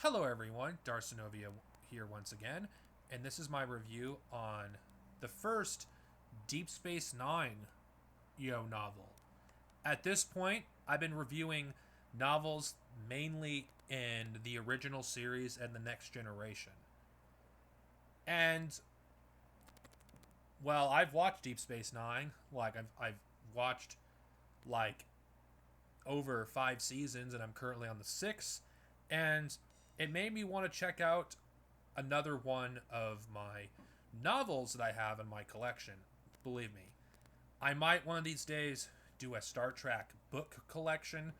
Hello, everyone. Darcinovia here once again, and this is my review on the first Deep Space Nine novel. At this point, I've been reviewing novels mainly in the original series and the Next Generation. And well, I've watched Deep Space Nine. I've watched like over 5 seasons, and I'm currently on the sixth. And it made me want to check out another one of my novels that I have in my collection. Believe me, I might one of these days do a Star Trek book collection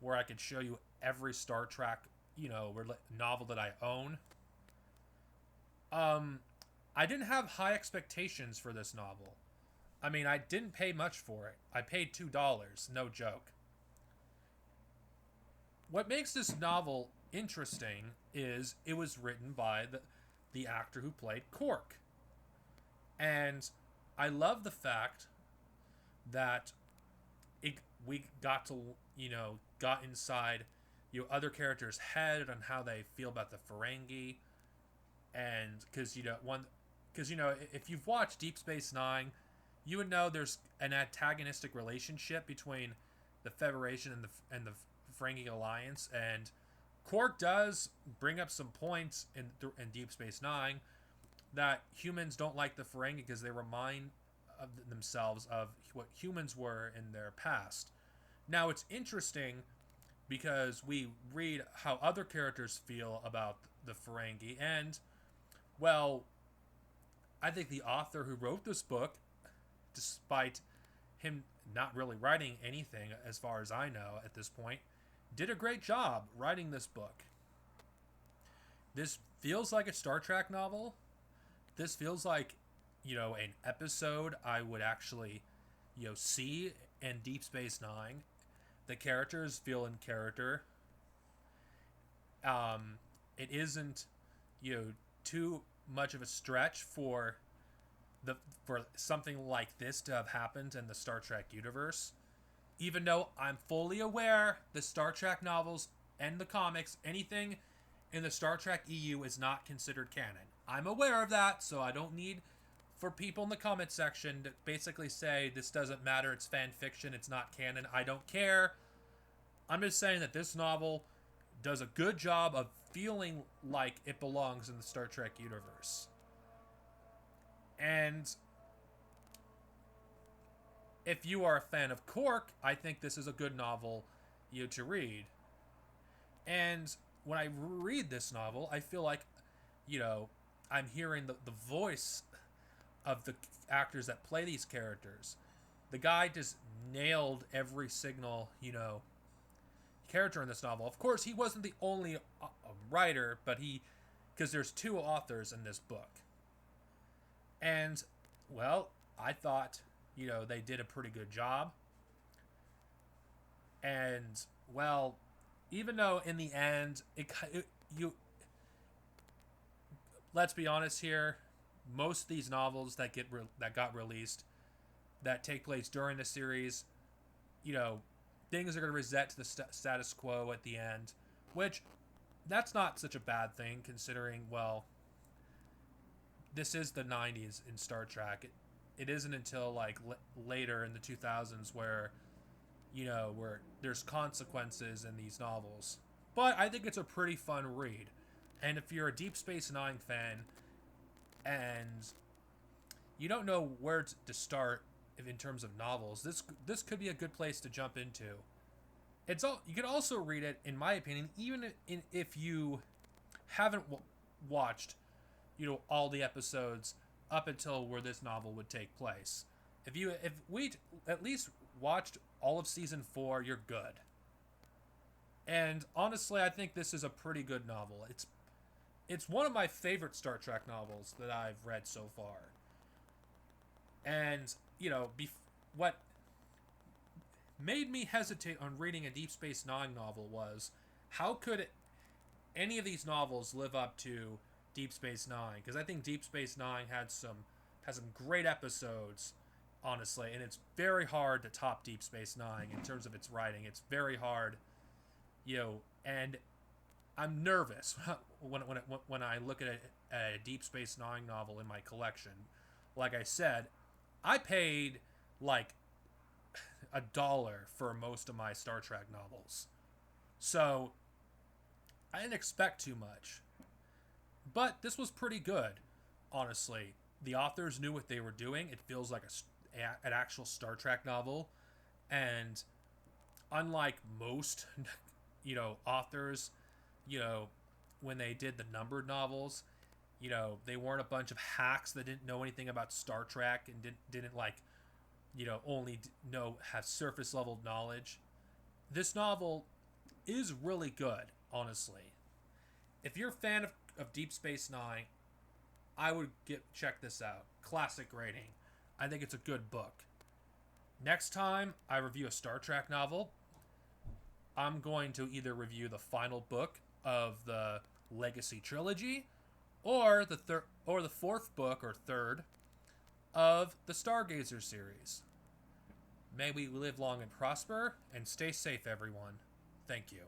where I could show you every Star Trek, novel that I own. Um, I didn't have high expectations for this novel. I mean, I didn't pay much for it. I paid $2, no joke. What makes this novel interesting is it was written by the actor who played Quark. And I love the fact that we got to, got inside other characters' head on how they feel about the Ferengi. And because if you've watched Deep Space Nine, you would know there's an antagonistic relationship between the Federation and the Ferengi Alliance, and Quark does bring up some points in Deep Space Nine that humans don't like the Ferengi because they remind of themselves of what humans were in their past. Now it's interesting because we read how other characters feel about the Ferengi, and well, I think the author who wrote this book, despite him not really writing anything as far as I know at this point, did a great job writing this book. This feels like a Star Trek novel. This feels like, an episode I would actually, see in Deep Space Nine. The characters feel in character. It isn't, too much of a stretch for something like this to have happened in the Star Trek universe. Even though I'm fully aware the Star Trek novels and the comics, anything in the Star Trek EU is not considered canon. I'm aware of that, so I don't need for people in the comment section to basically say this doesn't matter, it's fan fiction, it's not canon. I don't care. I'm just saying that this novel does a good job of feeling like it belongs in the Star Trek universe. And if you are a fan of Quark, I think this is a good novel to read. And when I read this novel, I feel like, I'm hearing the voice of the actors that play these characters. The guy just nailed every single, character in this novel. Of course, he wasn't the only writer, but because there's two authors in this book. And, well, I thought, they did a pretty good job. And, well, even though in the end, let's be honest here, most of these novels that got released that take place during the series, things are going to reset to the status quo at the end, which that's not such a bad thing considering, well, this is the 90s in Star Trek. It isn't until like later in the 2000s where there's consequences in these novels. But I think it's a pretty fun read. And if you're a Deep Space Nine fan and you don't know where to start in terms of novels, this could be a good place to jump into. You could also read it, in my opinion, even if you haven't watched all the episodes up until where this novel would take place. If we at least watched all of season 4, you're good. And honestly, I think this is a pretty good novel. It's one of my favorite Star Trek novels that I've read so far. And what made me hesitate on reading a Deep Space Nine novel was how could any of these novels live up to Deep Space Nine? Because I think Deep Space Nine has some great episodes, honestly, and it's very hard to top Deep Space Nine in terms of its writing. It's very hard, and I'm nervous when I look at a Deep Space Nine novel in my collection. Like I said, I paid like $1 for most of my Star Trek novels, so I didn't expect too much. But this was pretty good, honestly. The authors knew what they were doing. It feels like an actual Star Trek novel, and unlike most, authors, you know, when they did the numbered novels, they weren't a bunch of hacks that didn't know anything about Star Trek and didn't like, only know have surface level knowledge. This novel is really good, honestly. If you're a fan of Deep Space Nine, I would check this out. Classic rating. I think it's a good book. Next time I review a Star Trek novel, I'm going to either review the final book of the Legacy trilogy, or the fourth book or third of the Stargazer series. May we live long and prosper, and stay safe, everyone. Thank you.